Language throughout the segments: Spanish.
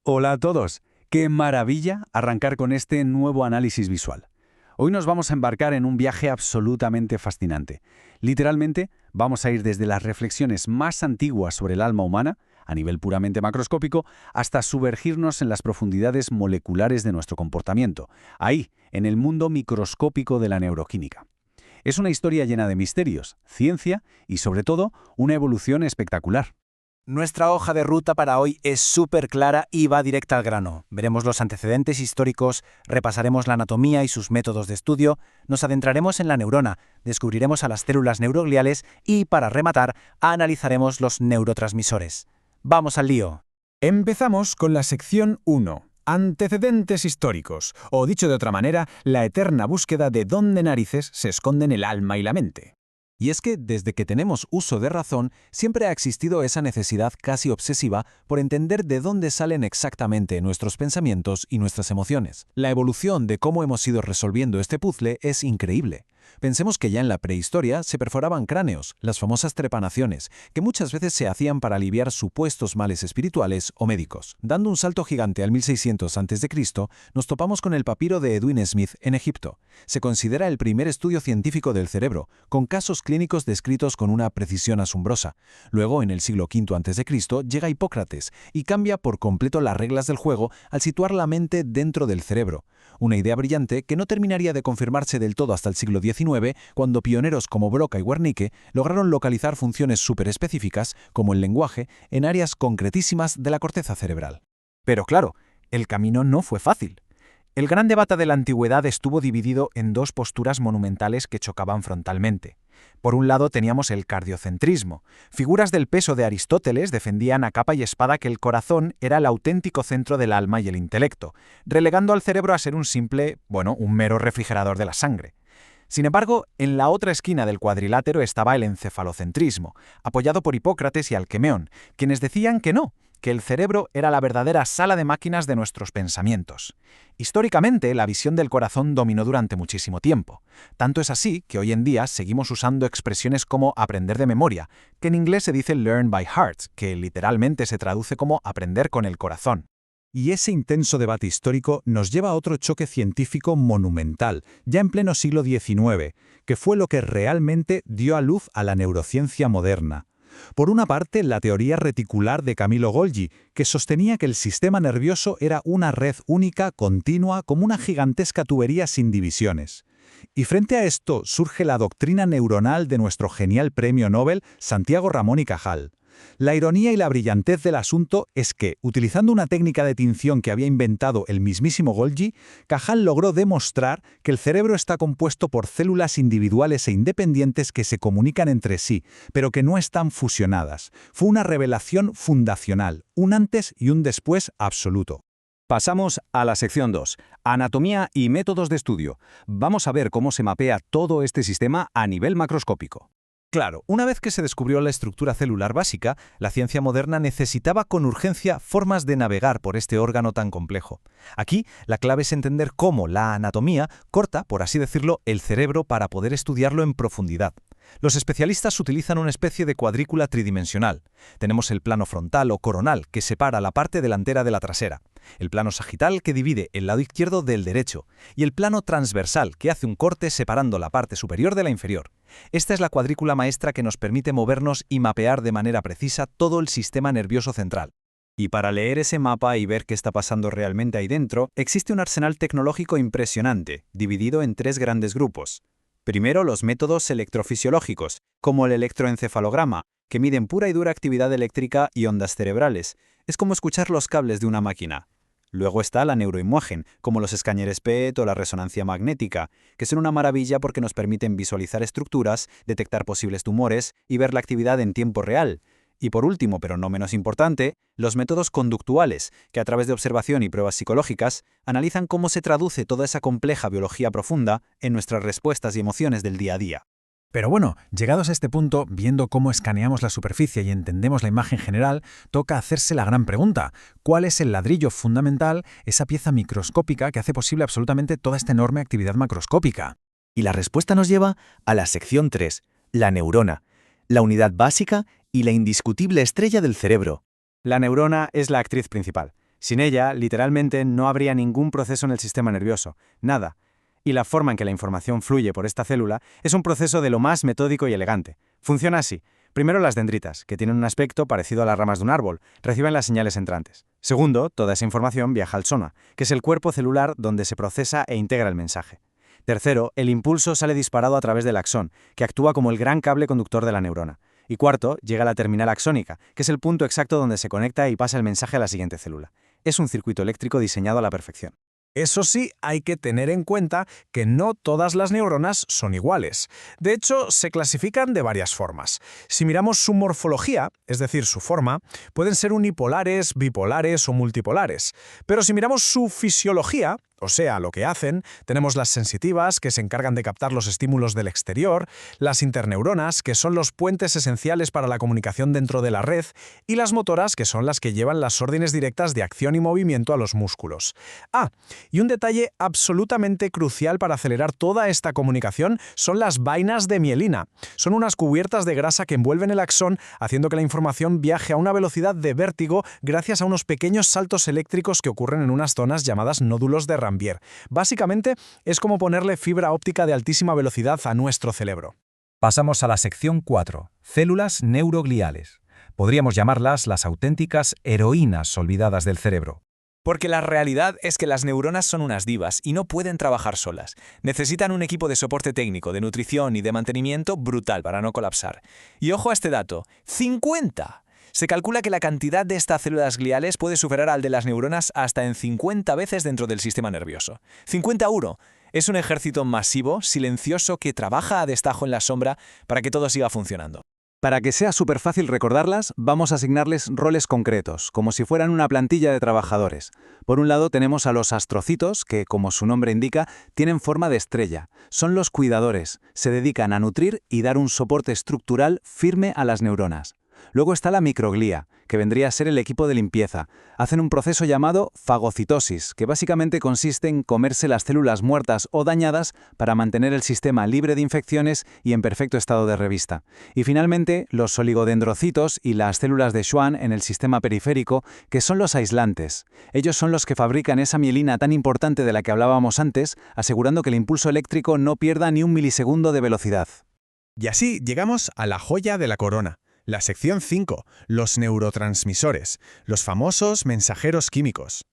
Hola a todos. Qué maravilla arrancar con este nuevo análisis visual. Hoy nos vamos a embarcar en un viaje absolutamente fascinante. Literalmente, vamos a ir desde las reflexiones más antiguas sobre el alma humana, a nivel puramente macroscópico, hasta sumergirnos en las profundidades moleculares de nuestro comportamiento, ahí, en el mundo microscópico de la neuroquímica. Es una historia llena de misterios, ciencia y, sobre todo, una evolución espectacular. Nuestra hoja de ruta para hoy es súper clara y va directa al grano. Veremos los antecedentes históricos, repasaremos la anatomía y sus métodos de estudio, nos adentraremos en la neurona, descubriremos a las células neurogliales y, para rematar, analizaremos los neurotransmisores. ¡Vamos al lío! Empezamos con la sección 1. Antecedentes históricos, o dicho de otra manera, la eterna búsqueda de dónde narices se esconden el alma y la mente. Y es que, desde que tenemos uso de razón, siempre ha existido esa necesidad casi obsesiva por entender de dónde salen exactamente nuestros pensamientos y nuestras emociones. La evolución de cómo hemos ido resolviendo este puzzle es increíble. Pensemos que ya en la prehistoria se perforaban cráneos, las famosas trepanaciones, que muchas veces se hacían para aliviar supuestos males espirituales o médicos. Dando un salto gigante al 1600 a.C., nos topamos con el papiro de Edwin Smith en Egipto. Se considera el primer estudio científico del cerebro, con casos clínicos descritos con una precisión asombrosa. Luego, en el siglo V a.C., llega Hipócrates y cambia por completo las reglas del juego al situar la mente dentro del cerebro. Una idea brillante que no terminaría de confirmarse del todo hasta el siglo XIX, cuando pioneros como Broca y Wernicke lograron localizar funciones superespecíficas, como el lenguaje, en áreas concretísimas de la corteza cerebral. Pero claro, el camino no fue fácil. El gran debate de la antigüedad estuvo dividido en dos posturas monumentales que chocaban frontalmente. Por un lado teníamos el cardiocentrismo. Figuras del peso de Aristóteles defendían a capa y espada que el corazón era el auténtico centro del alma y el intelecto, relegando al cerebro a ser un mero refrigerador de la sangre. Sin embargo, en la otra esquina del cuadrilátero estaba el encefalocentrismo, apoyado por Hipócrates y Alquemeón, quienes decían que no, que el cerebro era la verdadera sala de máquinas de nuestros pensamientos. Históricamente, la visión del corazón dominó durante muchísimo tiempo. Tanto es así que hoy en día seguimos usando expresiones como aprender de memoria, que en inglés se dice learn by heart, que literalmente se traduce como aprender con el corazón. Y ese intenso debate histórico nos lleva a otro choque científico monumental, ya en pleno siglo XIX, que fue lo que realmente dio a luz a la neurociencia moderna. Por una parte, la teoría reticular de Camillo Golgi, que sostenía que el sistema nervioso era una red única, continua, como una gigantesca tubería sin divisiones. Y frente a esto surge la doctrina neuronal de nuestro genial premio Nobel, Santiago Ramón y Cajal. La ironía y la brillantez del asunto es que, utilizando una técnica de tinción que había inventado el mismísimo Golgi, Cajal logró demostrar que el cerebro está compuesto por células individuales e independientes que se comunican entre sí, pero que no están fusionadas. Fue una revelación fundacional, un antes y un después absoluto. Pasamos a la sección 2, anatomía y métodos de estudio. Vamos a ver cómo se mapea todo este sistema a nivel macroscópico. Claro, una vez que se descubrió la estructura celular básica, la ciencia moderna necesitaba con urgencia formas de navegar por este órgano tan complejo. Aquí, la clave es entender cómo la anatomía corta, por así decirlo, el cerebro para poder estudiarlo en profundidad. Los especialistas utilizan una especie de cuadrícula tridimensional. Tenemos el plano frontal o coronal, que separa la parte delantera de la trasera, el plano sagital, que divide el lado izquierdo del derecho, y el plano transversal, que hace un corte separando la parte superior de la inferior. Esta es la cuadrícula maestra que nos permite movernos y mapear de manera precisa todo el sistema nervioso central. Y para leer ese mapa y ver qué está pasando realmente ahí dentro, existe un arsenal tecnológico impresionante, dividido en tres grandes grupos. Primero, los métodos electrofisiológicos, como el electroencefalograma, que miden pura y dura actividad eléctrica y ondas cerebrales. Es como escuchar los cables de una máquina. Luego está la neuroimagen, como los escáneres PET o la resonancia magnética, que son una maravilla porque nos permiten visualizar estructuras, detectar posibles tumores y ver la actividad en tiempo real. Y por último, pero no menos importante, los métodos conductuales, que a través de observación y pruebas psicológicas analizan cómo se traduce toda esa compleja biología profunda en nuestras respuestas y emociones del día a día. Pero bueno, llegados a este punto, viendo cómo escaneamos la superficie y entendemos la imagen general, toca hacerse la gran pregunta: ¿cuál es el ladrillo fundamental, esa pieza microscópica que hace posible absolutamente toda esta enorme actividad macroscópica? Y la respuesta nos lleva a la sección 3, la neurona, la unidad básica y la indiscutible estrella del cerebro. La neurona es la actriz principal. Sin ella, literalmente, no habría ningún proceso en el sistema nervioso, nada. Y la forma en que la información fluye por esta célula es un proceso de lo más metódico y elegante. Funciona así. Primero, las dendritas, que tienen un aspecto parecido a las ramas de un árbol, reciben las señales entrantes. Segundo, toda esa información viaja al soma, que es el cuerpo celular donde se procesa e integra el mensaje. Tercero, el impulso sale disparado a través del axón, que actúa como el gran cable conductor de la neurona. Y cuarto, llega a la terminal axónica, que es el punto exacto donde se conecta y pasa el mensaje a la siguiente célula. Es un circuito eléctrico diseñado a la perfección. Eso sí, hay que tener en cuenta que no todas las neuronas son iguales. De hecho, se clasifican de varias formas. Si miramos su morfología, es decir, su forma, pueden ser unipolares, bipolares o multipolares. Pero si miramos su fisiología, o sea, lo que hacen, tenemos las sensitivas, que se encargan de captar los estímulos del exterior, las interneuronas, que son los puentes esenciales para la comunicación dentro de la red, y las motoras, que son las que llevan las órdenes directas de acción y movimiento a los músculos. Y un detalle absolutamente crucial para acelerar toda esta comunicación son las vainas de mielina. Son unas cubiertas de grasa que envuelven el axón, haciendo que la información viaje a una velocidad de vértigo gracias a unos pequeños saltos eléctricos que ocurren en unas zonas llamadas nódulos de Rambier. Básicamente, es como ponerle fibra óptica de altísima velocidad a nuestro cerebro. Pasamos a la sección 4, células neurogliales. Podríamos llamarlas las auténticas heroínas olvidadas del cerebro. Porque la realidad es que las neuronas son unas divas y no pueden trabajar solas. Necesitan un equipo de soporte técnico, de nutrición y de mantenimiento brutal para no colapsar. Y ojo a este dato, ¡50! Se calcula que la cantidad de estas células gliales puede superar al de las neuronas hasta en 50 veces dentro del sistema nervioso. 50-1. Es un ejército masivo, silencioso, que trabaja a destajo en la sombra para que todo siga funcionando. Para que sea súper fácil recordarlas, vamos a asignarles roles concretos, como si fueran una plantilla de trabajadores. Por un lado tenemos a los astrocitos, que, como su nombre indica, tienen forma de estrella. Son los cuidadores, se dedican a nutrir y dar un soporte estructural firme a las neuronas. Luego está la microglía, que vendría a ser el equipo de limpieza. Hacen un proceso llamado fagocitosis, que básicamente consiste en comerse las células muertas o dañadas para mantener el sistema libre de infecciones y en perfecto estado de revista. Y finalmente, los oligodendrocitos y las células de Schwann en el sistema periférico, que son los aislantes. Ellos son los que fabrican esa mielina tan importante de la que hablábamos antes, asegurando que el impulso eléctrico no pierda ni un milisegundo de velocidad. Y así llegamos a la joya de la corona. La sección 5, los neurotransmisores, los famosos mensajeros químicos.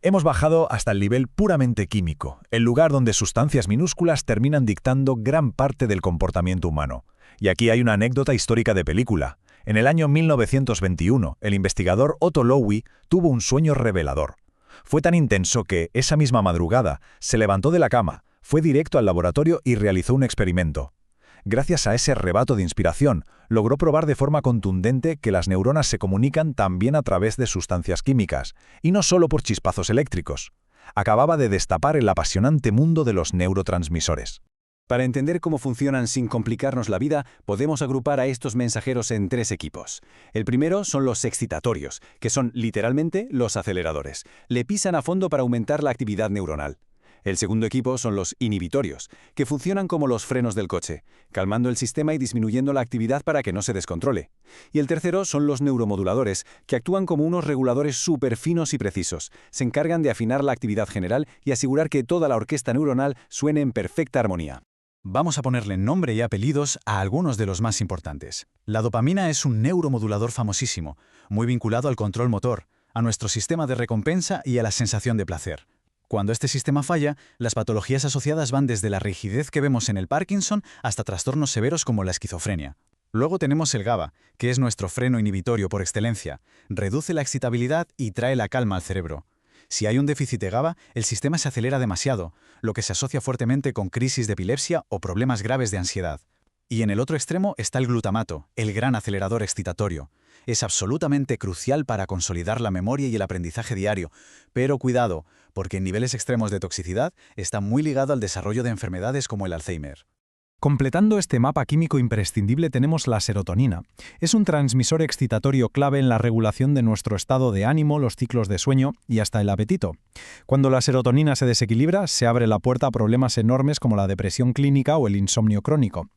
Hemos bajado hasta el nivel puramente químico, el lugar donde sustancias minúsculas terminan dictando gran parte del comportamiento humano. Y aquí hay una anécdota histórica de película. En el año 1921, el investigador Otto Lowy tuvo un sueño revelador. Fue tan intenso que, esa misma madrugada, se levantó de la cama, fue directo al laboratorio y realizó un experimento. Gracias a ese arrebato de inspiración, logró probar de forma contundente que las neuronas se comunican también a través de sustancias químicas, y no solo por chispazos eléctricos. Acababa de destapar el apasionante mundo de los neurotransmisores. Para entender cómo funcionan sin complicarnos la vida, podemos agrupar a estos mensajeros en 3 equipos. El primero son los excitatorios, que son literalmente los aceleradores. Le pisan a fondo para aumentar la actividad neuronal. El segundo equipo son los inhibitorios, que funcionan como los frenos del coche, calmando el sistema y disminuyendo la actividad para que no se descontrole. Y el tercero son los neuromoduladores, que actúan como unos reguladores súper finos y precisos. Se encargan de afinar la actividad general y asegurar que toda la orquesta neuronal suene en perfecta armonía. Vamos a ponerle nombre y apellidos a algunos de los más importantes. La dopamina es un neuromodulador famosísimo, muy vinculado al control motor, a nuestro sistema de recompensa y a la sensación de placer. Cuando este sistema falla, las patologías asociadas van desde la rigidez que vemos en el Parkinson hasta trastornos severos como la esquizofrenia. Luego tenemos el GABA, que es nuestro freno inhibitorio por excelencia. Reduce la excitabilidad y trae la calma al cerebro. Si hay un déficit de GABA, el sistema se acelera demasiado, lo que se asocia fuertemente con crisis de epilepsia o problemas graves de ansiedad. Y en el otro extremo está el glutamato, el gran acelerador excitatorio. Es absolutamente crucial para consolidar la memoria y el aprendizaje diario, pero cuidado, porque en niveles extremos de toxicidad está muy ligado al desarrollo de enfermedades como el Alzheimer. Completando este mapa químico imprescindible tenemos la serotonina. Es un transmisor excitatorio clave en la regulación de nuestro estado de ánimo, los ciclos de sueño y hasta el apetito. Cuando la serotonina se desequilibra, se abre la puerta a problemas enormes como la depresión clínica o el insomnio crónico.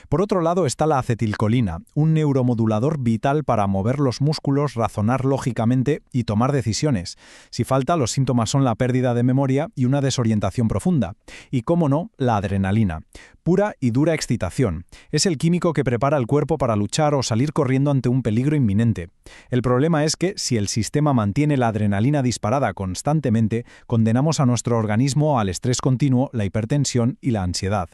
Por otro lado está la acetilcolina, un neuromodulador vital para mover los músculos, razonar lógicamente y tomar decisiones. Si falta, los síntomas son la pérdida de memoria y una desorientación profunda. Y, cómo no, la adrenalina. Pura y dura excitación. Es el químico que prepara el cuerpo para luchar o salir corriendo ante un peligro inminente. El problema es que, si el sistema mantiene la adrenalina disparada constantemente, condenamos a nuestro organismo al estrés continuo, la hipertensión y la ansiedad.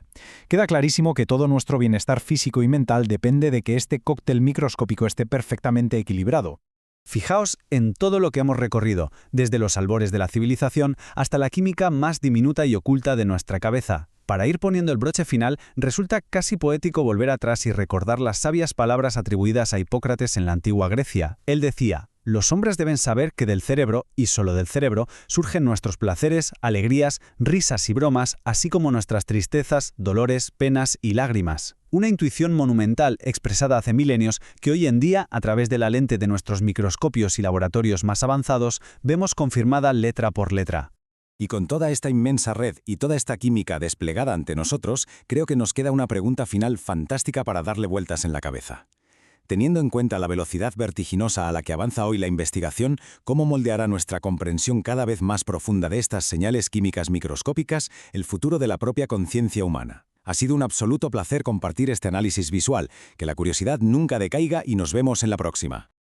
Queda clarísimo que todo nuestro bienestar físico y mental depende de que este cóctel microscópico esté perfectamente equilibrado. Fijaos en todo lo que hemos recorrido, desde los albores de la civilización hasta la química más diminuta y oculta de nuestra cabeza. Para ir poniendo el broche final, resulta casi poético volver atrás y recordar las sabias palabras atribuidas a Hipócrates en la antigua Grecia. Él decía: los hombres deben saber que del cerebro, y solo del cerebro, surgen nuestros placeres, alegrías, risas y bromas, así como nuestras tristezas, dolores, penas y lágrimas. Una intuición monumental expresada hace milenios que hoy en día, a través de la lente de nuestros microscopios y laboratorios más avanzados, vemos confirmada letra por letra. Y con toda esta inmensa red y toda esta química desplegada ante nosotros, creo que nos queda una pregunta final fantástica para darle vueltas en la cabeza. Teniendo en cuenta la velocidad vertiginosa a la que avanza hoy la investigación, ¿cómo moldeará nuestra comprensión cada vez más profunda de estas señales químicas microscópicas el futuro de la propia conciencia humana? Ha sido un absoluto placer compartir este análisis visual. Que la curiosidad nunca decaiga y nos vemos en la próxima.